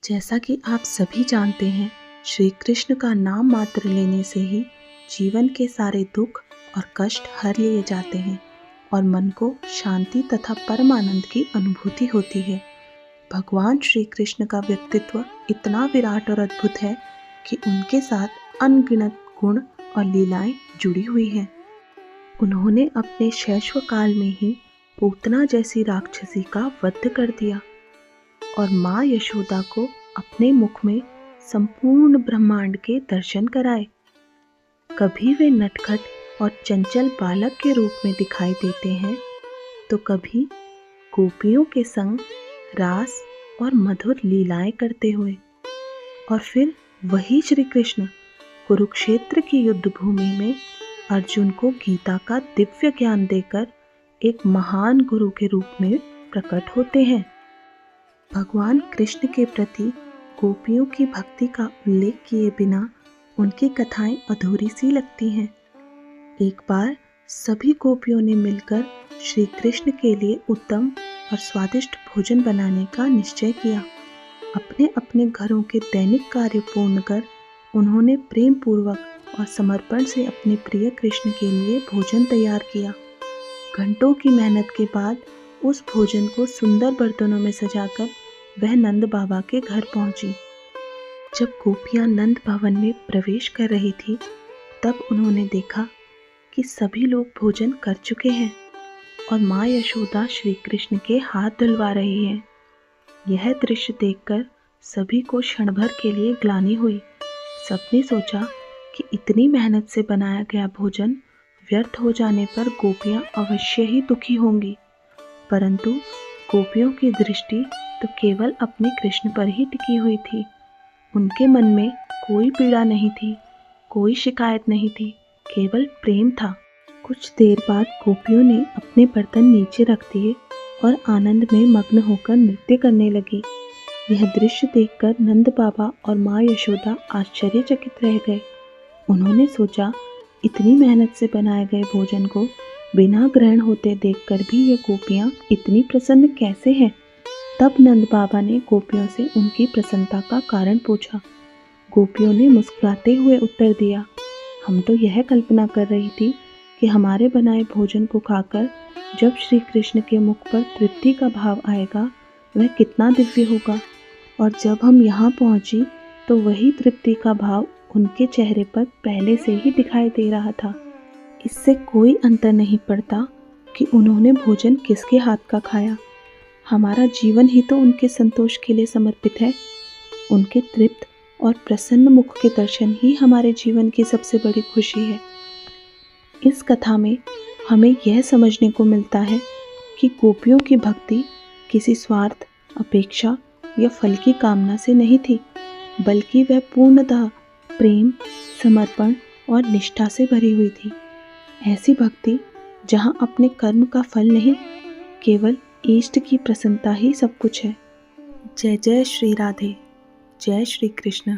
जैसा कि आप सभी जानते हैं, श्री कृष्ण का नाम मात्र लेने से ही जीवन के सारे दुख और कष्ट हर लिए जाते हैं और मन को शांति तथा परमानंद की अनुभूति होती है। भगवान श्री कृष्ण का व्यक्तित्व इतना विराट और अद्भुत है कि उनके साथ अनगिनत गुण और लीलाएं जुड़ी हुई हैं। उन्होंने अपने शैशव काल में ही पूतना जैसी राक्षसी का वध कर दिया और माँ यशोदा को अपने मुख में संपूर्ण ब्रह्मांड के दर्शन कराए। कभी वे नटखट और चंचल बालक के रूप में दिखाई देते हैं, तो कभी गोपियों के संग रास और मधुर लीलाएं करते हुए। और फिर वही श्री कृष्ण कुरुक्षेत्र की युद्ध भूमि में अर्जुन को गीता का दिव्य ज्ञान देकर एक महान गुरु के रूप में प्रकट होते हैं। भगवान कृष्ण के प्रति गोपियों की भक्ति का उल्लेख किए बिना उनकी कथाएं अधूरी सी लगती हैं। एक बार सभी गोपियों ने मिलकर श्री कृष्ण के लिए उत्तम और स्वादिष्ट भोजन बनाने का निश्चय किया। अपने अपने घरों के दैनिक कार्य पूर्ण कर उन्होंने प्रेम पूर्वक और समर्पण से अपने प्रिय कृष्ण के लिए भोजन तैयार किया। घंटों की मेहनत के बाद उस भोजन को सुंदर बर्तनों में सजाकर वह नंद बाबा के घर पहुंची। जब गोपियां नंद भवन में प्रवेश कर रही थी, तब उन्होंने देखा कि सभी लोग भोजन कर चुके हैं और माँ यशोदा श्री कृष्ण के हाथ धुलवा रही हैं। यह दृश्य देखकर सभी को क्षण भर के लिए ग्लानि हुई। सबने सोचा कि इतनी मेहनत से बनाया गया भोजन व्यर्थ हो जाने पर गोपियां अवश्य ही दुखी होंगी, परंतु गोपियों की दृष्टि तो केवल अपने कृष्ण पर ही टिकी हुई थी। उनके मन में कोई पीड़ा नहीं थी, कोई शिकायत नहीं थी, केवल प्रेम था। कुछ देर बाद गोपियों ने अपने बर्तन नीचे रख दिए और आनंद में मग्न होकर नृत्य करने लगी। यह दृश्य देखकर नंद बाबा और माँ यशोदा आश्चर्यचकित रह गए। उन्होंने सोचा, इतनी मेहनत से बनाए गए भोजन को बिना ग्रहण होते देखकर भी ये गोपियां इतनी प्रसन्न कैसे हैं। तब नंद बाबा ने गोपियों से उनकी प्रसन्नता का कारण पूछा। गोपियों ने मुस्कुराते हुए उत्तर दिया, हम तो यह कल्पना कर रही थी कि हमारे बनाए भोजन को खाकर जब श्री कृष्ण के मुख पर तृप्ति का भाव आएगा, वह कितना दिव्य होगा। और जब हम यहाँ पहुँची तो वही तृप्ति का भाव उनके चेहरे पर पहले से ही दिखाई दे रहा था। इससे कोई अंतर नहीं पड़ता कि उन्होंने भोजन किसके हाथ का खाया। हमारा जीवन ही तो उनके संतोष के लिए समर्पित है। उनके तृप्त और प्रसन्न मुख के दर्शन ही हमारे जीवन की सबसे बड़ी खुशी है। इस कथा में हमें यह समझने को मिलता है कि गोपियों की भक्ति किसी स्वार्थ, अपेक्षा या फल की कामना से नहीं थी, बल्कि वह पूर्णतः प्रेम, समर्पण और निष्ठा से भरी हुई थी। ऐसी भक्ति जहाँ अपने कर्म का फल नहीं, केवल इष्ट की प्रसन्नता ही सब कुछ है। जय जय श्री राधे। जय श्री कृष्ण।